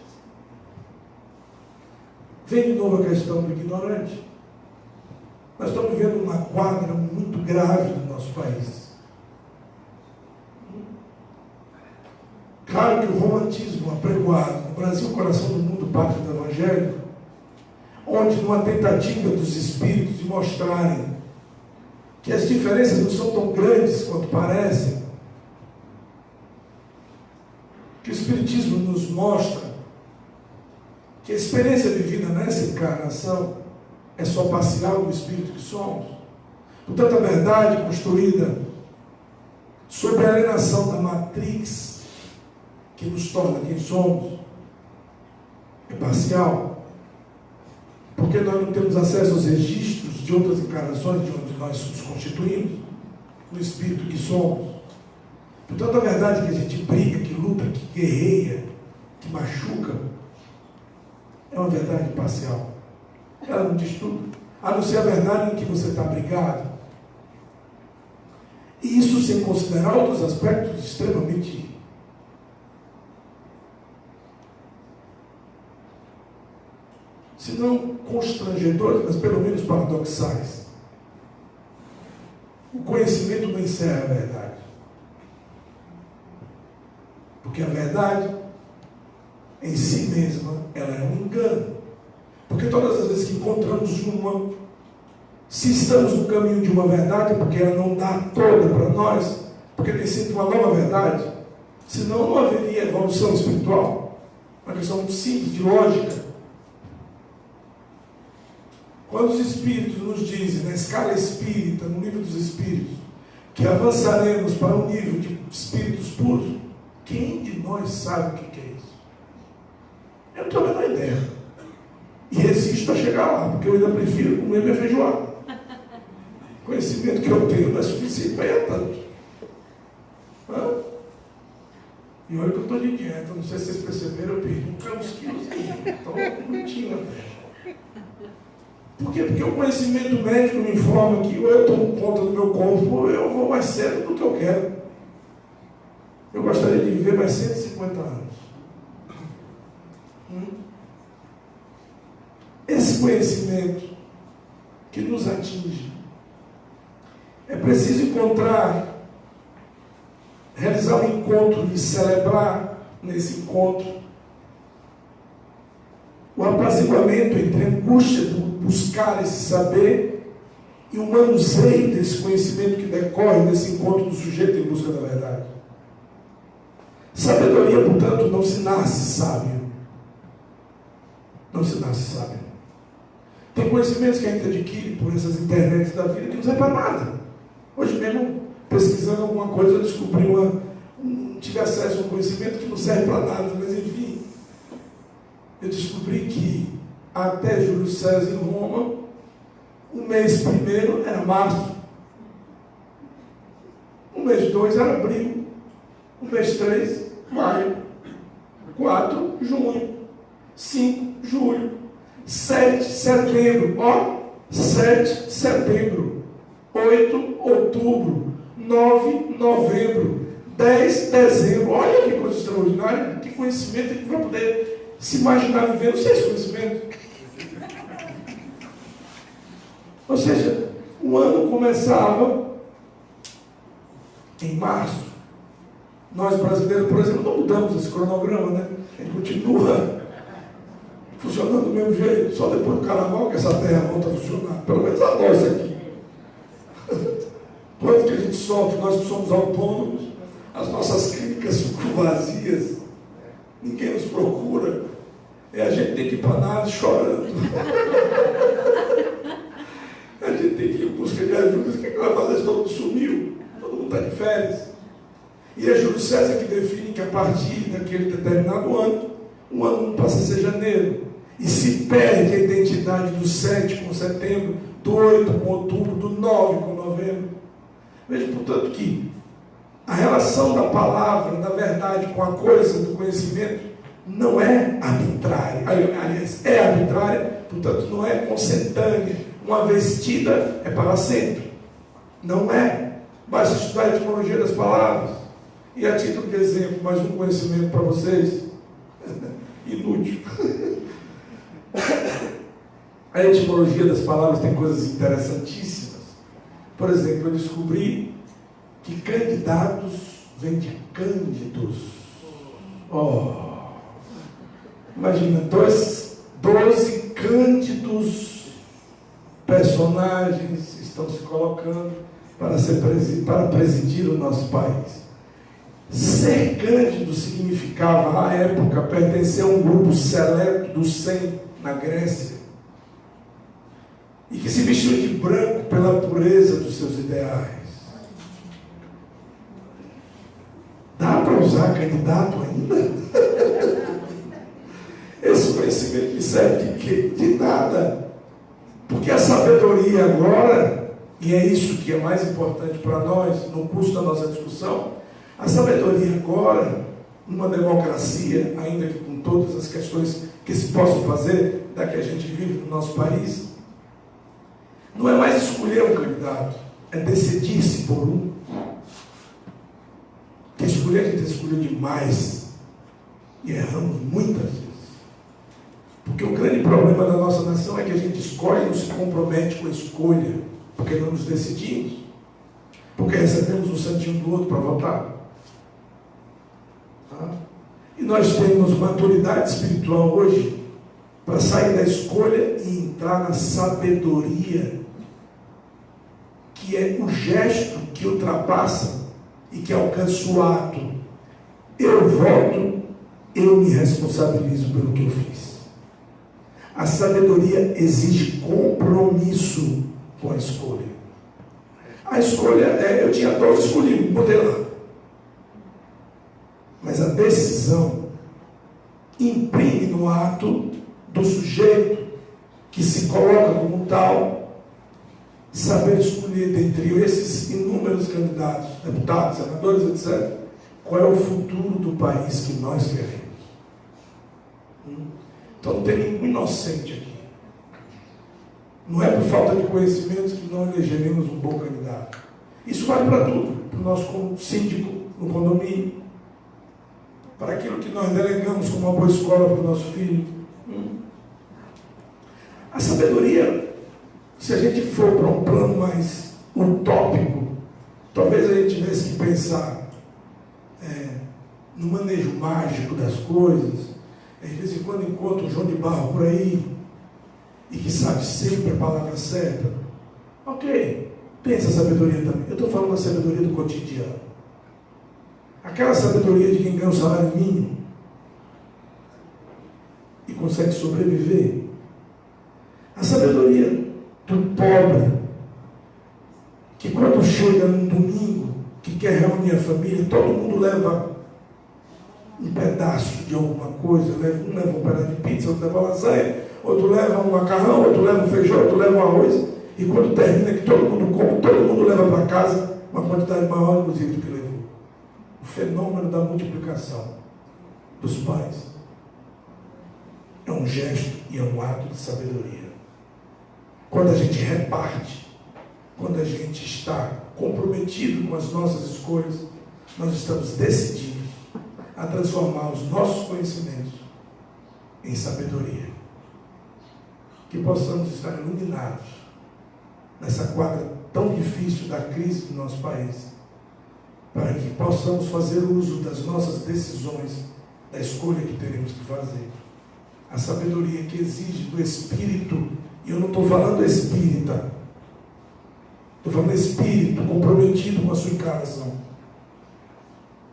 S3: Vem de novo a questão do ignorante. Nós estamos vivendo uma quadra muito grave no nosso país. Claro que o romantismo apregoado no Brasil, coração do mundo, pátria do Evangelho, onde numa tentativa dos espíritos de mostrarem que as diferenças não são tão grandes quanto parecem, que o Espiritismo nos mostra que a experiência vivida nessa encarnação é só parcial do Espírito que somos. Portanto, a verdade construída sobre a alienação da matriz que nos torna quem somos é parcial, porque nós não temos acesso aos registros de outras encarnações de onde nós nos constituímos, no espírito que somos. Portanto, a verdade que a gente briga, que luta, que guerreia, que machuca, é uma verdade parcial. Ela não diz tudo, a não ser a verdade em que você está brigado. E isso sem considerar outros aspectos extremamente se não constrangedores, mas pelo menos paradoxais. O conhecimento não encerra a verdade. Porque a verdade, em si mesma, ela é um engano. Porque todas as vezes que encontramos uma, se estamos no caminho de uma verdade, porque ela não dá toda para nós, porque tem sempre uma nova verdade, senão não haveria evolução espiritual. Uma questão muito simples, de lógica. Quando os espíritos nos dizem, na escala espírita, no nível dos espíritos, que avançaremos para um nível de espíritos puros, quem de nós sabe o que é isso? Eu não tenho a menor ideia. E resisto a chegar lá, porque eu ainda prefiro comer minha feijoada. O conhecimento que eu tenho não é suficiente para ir a tanto. E olha que eu estou de dieta, não sei se vocês perceberam, eu perdi uns quilos. Estou bonitinho até. Por quê? Porque o conhecimento médico me informa que ou eu tomo conta do meu corpo ou eu vou mais cedo do que eu quero. Eu gostaria de viver mais 150 anos. Esse conhecimento que nos atinge, é preciso realizar um encontro e celebrar nesse encontro o apaziguamento entre a angústia de buscar esse saber e o manuseio desse conhecimento que decorre desse encontro do sujeito em busca da verdade. Sabedoria, portanto, não se nasce sábio. Não se nasce sábio. Tem conhecimentos que a gente adquire por essas internets da vida que não serve para nada. Hoje mesmo, pesquisando alguma coisa, eu descobri tive acesso a um conhecimento que não serve para nada, mas enfim, eu descobri que até Júlio César em Roma, o mês primeiro era março, o mês 2 era abril, o mês 3, maio, 4, junho, 5, julho, 7, setembro, 7, setembro, 8, outubro, 9, novembro, 10, dezembro. Olha que coisa extraordinária, que conhecimento a gente vai poder se imaginar vivendo sem esse conhecimento. Ou seja, o ano começava em março. Nós brasileiros, por exemplo, não mudamos esse cronograma, né? A gente continua funcionando do mesmo jeito, só depois do carnaval que essa terra volta a funcionar. Pelo menos a nossa aqui. Quanto que a gente sofre, nós que somos autônomos, as nossas clínicas ficam vazias, ninguém nos procura, e a gente tem que ir para nada chorando. A gente tem que ir em busca de ajuda. O que vai fazer se todo mundo sumiu? Todo mundo está de férias. E é Júlio César que define que a partir daquele determinado ano, o ano passa a ser janeiro. E se perde a identidade do 7 com setembro, do 8 com outubro, do 9 com novembro. Veja, portanto, que a relação da palavra, da verdade com a coisa, do conhecimento, não é arbitrária. Aliás, é arbitrária, portanto, não é consentânea. Uma vez tida, é para sempre. Não é. Basta estudar a etimologia das palavras. E a título de exemplo, mais um conhecimento para vocês. Inútil. A etimologia das palavras tem coisas interessantíssimas. Por exemplo, eu descobri que candidatos vem de cândidos. Imagina, 12 cândidos personagens estão se colocando para presidir o nosso país. Ser cândido significava, à época, pertencer a um grupo seleto dos 100 na Grécia, e que se vestiu de branco pela pureza dos seus ideais. Dá para usar candidato ainda? Esse conhecimento me serve de quê? De nada. Porque a sabedoria agora, e é isso que é mais importante para nós, no curso da nossa discussão, a sabedoria agora, numa democracia, ainda que com todas as questões que se possam fazer da que a gente vive no nosso país, não é mais escolher um candidato, é decidir-se por um. Que escolher, a gente escolheu demais e erramos muitas vezes. Porque o grande problema da nossa nação é que a gente escolhe e não se compromete com a escolha, porque não nos decidimos, porque recebemos um santinho do outro para votar. E nós temos maturidade espiritual hoje para sair da escolha e entrar na sabedoria, que é o gesto que ultrapassa e que alcança o ato. Eu voto, eu me responsabilizo pelo que eu fiz. A sabedoria exige compromisso com a escolha. A escolha eu tinha 12, escolhi, botei lá. Mas a decisão imprime no ato do sujeito que se coloca como tal, saber escolher dentre esses inúmeros candidatos, deputados, senadores, etc., qual é o futuro do país que nós queremos. Então não tem nenhum inocente aqui. Não é por falta de conhecimentos que não elegeremos um bom candidato. Isso vale para tudo, para o nosso síndico no condomínio, para aquilo que nós delegamos como uma boa escola para o nosso filho. A sabedoria, se a gente for para um plano mais utópico, talvez a gente tivesse que pensar no manejo mágico das coisas. De vez em quando encontra um João de Barro por aí e que sabe sempre a palavra certa. Ok, pensa a sabedoria também. Eu estou falando da sabedoria do cotidiano. Aquela sabedoria de quem ganha um salário mínimo e consegue sobreviver. A sabedoria do pobre, que quando chega num domingo, que quer reunir a família, todo mundo leva um pedaço de alguma coisa, um leva um pedaço de pizza, outro leva lasanha, outro leva um macarrão, outro leva um feijão, outro leva um arroz, e quando termina que todo mundo come, todo mundo leva para casa uma quantidade maior, inclusive, do que levou. O fenômeno da multiplicação dos pais é um gesto e é um ato de sabedoria. Quando a gente reparte, quando a gente está comprometido com as nossas escolhas, nós estamos decididos a transformar os nossos conhecimentos em sabedoria. Que possamos estar iluminados nessa quadra tão difícil da crise do nosso país, para que possamos fazer uso das nossas decisões, da escolha que teremos que fazer. A sabedoria que exige do espírito, e eu não estou falando espírita, estou falando espírito comprometido com a sua encarnação.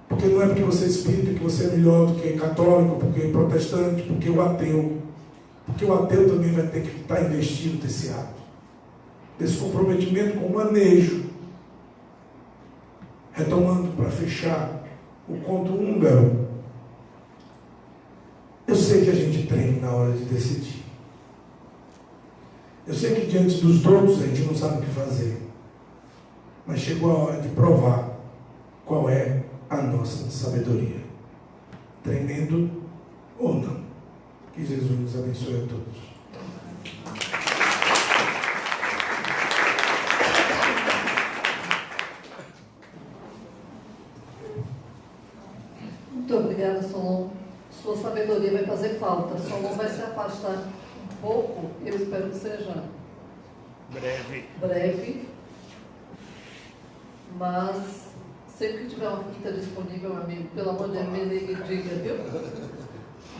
S3: Porque não é porque você é espírita que você é melhor do que católico, porque é protestante, porque o ateu. Porque o ateu também vai ter que estar investido desse ato, desse comprometimento com o manejo. Retomando para fechar o conto húngaro, eu sei que a gente treme na hora de decidir. Eu sei que diante dos todos a gente não sabe o que fazer. Mas chegou a hora de provar qual é a nossa sabedoria. Tremendo ou não. Que Jesus nos abençoe a todos.
S1: Muito obrigada, Solon. Sua sabedoria vai fazer falta. Solon vai se afastar um pouco, eu espero que seja breve. Mas sempre que tiver uma quinta disponível, meu amigo, pelo amor de Deus, me ligue e diga, viu?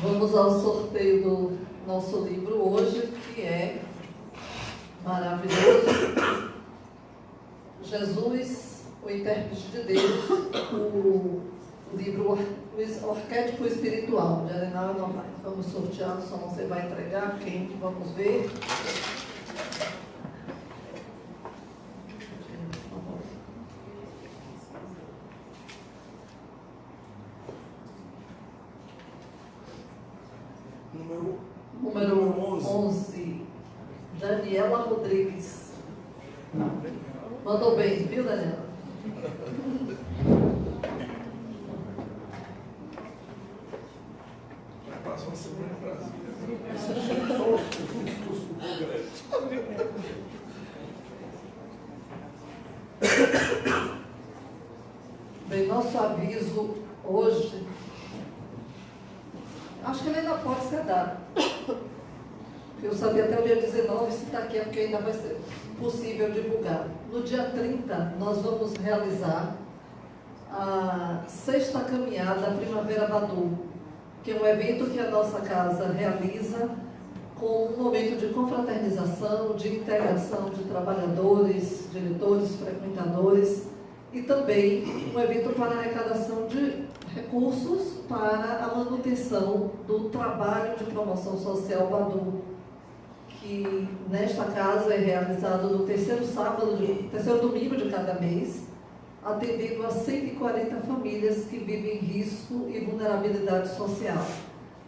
S1: Vamos ao sorteio do nosso livro hoje, que é maravilhoso. Jesus, o intérprete de Deus, o livro O Arquétipo Espiritual, de Arenal Novaes. Vamos sortear, só você vai entregar quem? Vamos ver. Número 11, Daniela Rodrigues. Mandou bem, viu, Daniela?
S3: Vai passar uma semana em Brasília.
S1: Bem, nosso aviso hoje, acho que ele ainda pode ser dado. Eu sabia até o dia 19, se está aqui é porque ainda vai ser possível divulgar. No dia 30, nós vamos realizar a 6ª caminhada Primavera Badu, que é um evento que a nossa casa realiza com um momento de confraternização, de integração de trabalhadores, diretores, frequentadores, e também um evento para arrecadação de recursos para a manutenção do trabalho de promoção social Badu, que nesta casa é realizado no terceiro domingo de cada mês, atendendo a 140 famílias que vivem risco e vulnerabilidade social.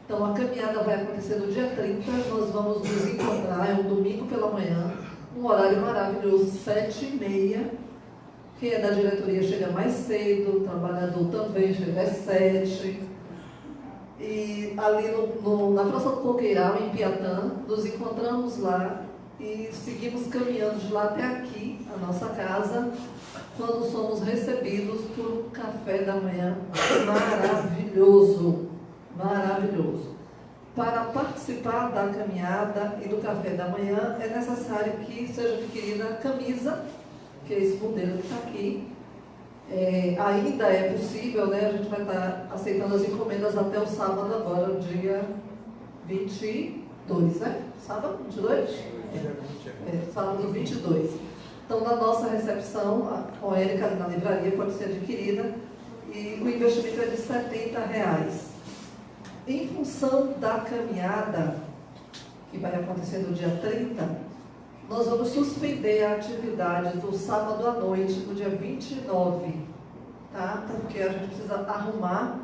S1: Então, a caminhada vai acontecer no dia 30, nós vamos nos encontrar, é um domingo pela manhã, um horário maravilhoso, 7h30. Quem é da diretoria chega mais cedo, o trabalhador também chega às 7h. E ali na Praça do Coqueiral, em Piatã, nos encontramos lá e seguimos caminhando de lá até aqui, a nossa casa, quando somos recebidos por um café da manhã maravilhoso, maravilhoso. Para participar da caminhada e do café da manhã, é necessário que seja adquirida a camisa, que é esse modelo que está aqui. Ainda é possível, né? A gente vai estar aceitando as encomendas até o sábado agora, o dia 22, né? Sábado 22? Sábado 22. Então, na nossa recepção, com a Érica na livraria, pode ser adquirida e o investimento é de R$70. Em função da caminhada, que vai acontecer no dia 30, nós vamos suspender a atividade do sábado à noite, no dia 29, tá? Porque a gente precisa arrumar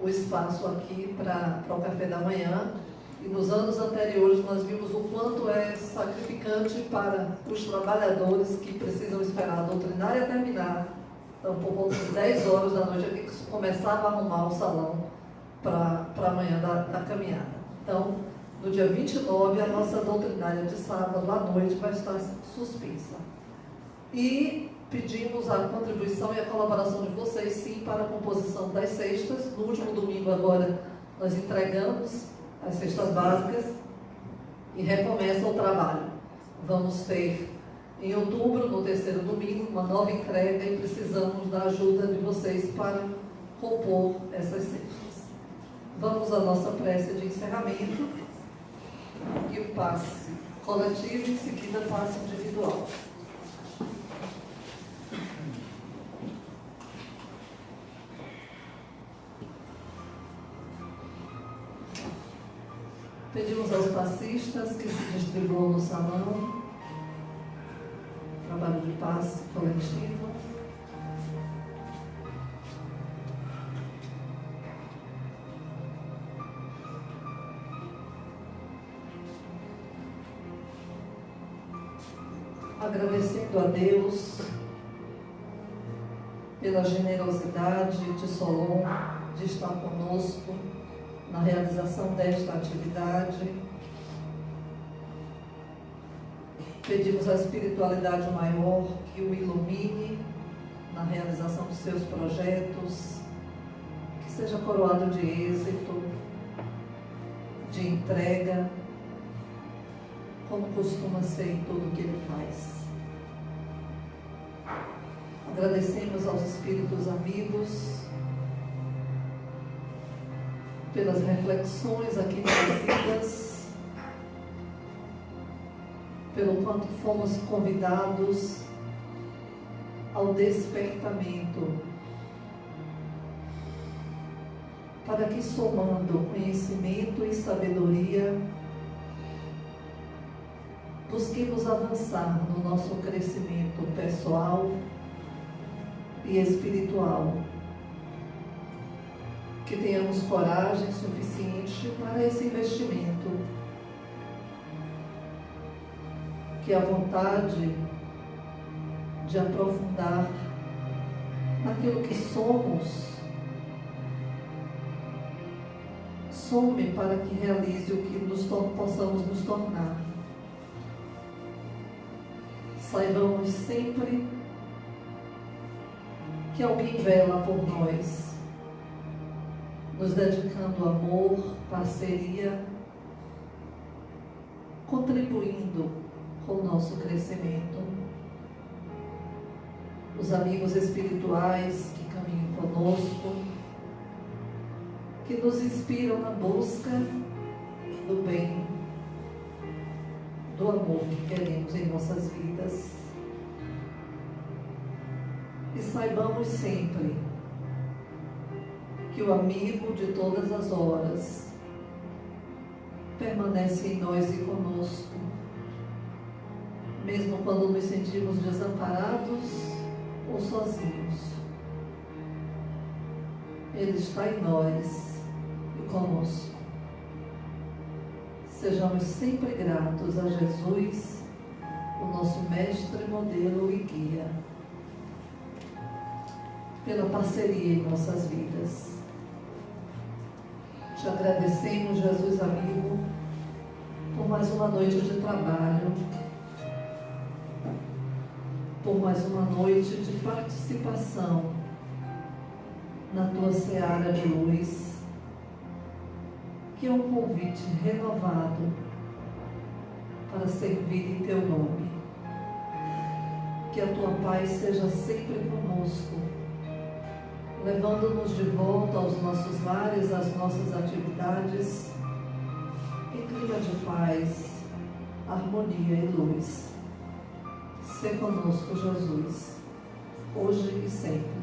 S1: o espaço aqui para o café da manhã. E nos anos anteriores nós vimos o quanto é sacrificante para os trabalhadores que precisam esperar a doutrinária terminar. Então, por volta de 10 horas da noite, aqui começava a arrumar o salão para amanhã da caminhada. Então, no dia 29, a nossa doutrinária de sábado à noite vai estar suspensa. E pedimos a contribuição e a colaboração de vocês, sim, para a composição das cestas. No último domingo, agora, nós entregamos as cestas básicas e recomeça o trabalho. Vamos ter, em outubro, no terceiro domingo, uma nova entrega e precisamos da ajuda de vocês para compor essas cestas. Vamos à nossa prece de encerramento e o passe coletivo, em seguida passe individual. Pedimos aos passistas que se distribuam no salão, trabalho de passe coletivo. Agradecendo a Deus pela generosidade de Solon de estar conosco na realização desta atividade. Pedimos à espiritualidade maior que o ilumine na realização dos seus projetos, que seja coroado de êxito, de entrega, como costuma ser em tudo o que ele faz. Agradecemos aos espíritos amigos pelas reflexões aqui trazidas, pelo quanto fomos convidados ao despertamento, para que, somando conhecimento e sabedoria, busquemos avançar no nosso crescimento pessoal e espiritual. Que tenhamos coragem suficiente para esse investimento. Que a vontade de aprofundar naquilo que somos some para que realize o que possamos nos tornar. Saibamos sempre que alguém vela por nós, nos dedicando amor, parceria, contribuindo com o nosso crescimento. Os amigos espirituais que caminham conosco, que nos inspiram na busca do bem, do amor que queremos em nossas vidas. E saibamos sempre que o amigo de todas as horas permanece em nós e conosco, mesmo quando nos sentimos desamparados ou sozinhos. Ele está em nós e conosco. Sejamos sempre gratos a Jesus, o nosso mestre, modelo e guia, pela parceria em nossas vidas. Te agradecemos, Jesus amigo, por mais uma noite de trabalho, por mais uma noite de participação na tua seara de luz, que é um convite renovado para servir em teu nome. Que a tua paz seja sempre conosco, levando-nos de volta aos nossos lares, às nossas atividades, em clima de paz, harmonia e luz. Sê conosco, Jesus, hoje e sempre.